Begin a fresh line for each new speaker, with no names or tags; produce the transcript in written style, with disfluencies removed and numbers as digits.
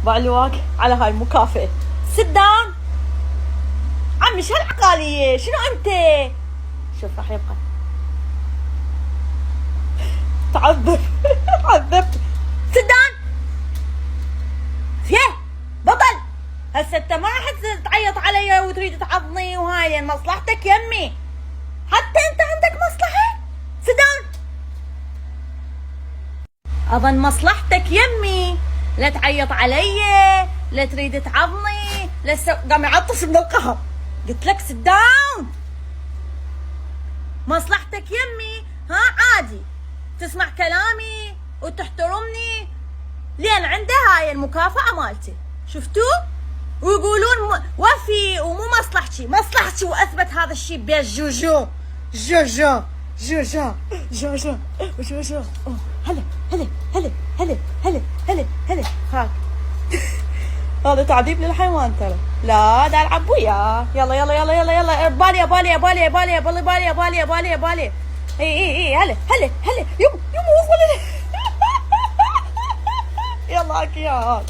بعلواك على هاي المكافأة. سدان عمي شو هالعقالية؟ شنو انت؟ شوف راح يبقى تعذب. عذبت. سدان فيه بطل. هسه انت ما راح تعيط علي وتريد تعضني وهاي مصلحتك يمي. حتى انت عندك مصلحة. سدان اظن مصلحتك يمي، لا تعيط علي، لا تريد تعضني، لا قام يعطش من القهر. قلت لك sit down. مصلحتك يمي، ها عادي تسمع كلامي وتحترمني لين عنده هاي المكافأة مالتي. شفتوا؟ ويقولون وفي ومو مصلحتي واثبت هذا الشيء بين جوجو جوجو جوجو جوجو جوجو. هلا هلا هلا هلا هلا هلا هلا هاك. هذا تعذيب للحيوان ترى. لا دا العب وياه. يلا يلا يلا يلا يلا. بالي بالي بالي بالي بالي بالي بالي بالي بالي. اي هلا هلا هلا. يوم وصل. يلا هاك يا هاك.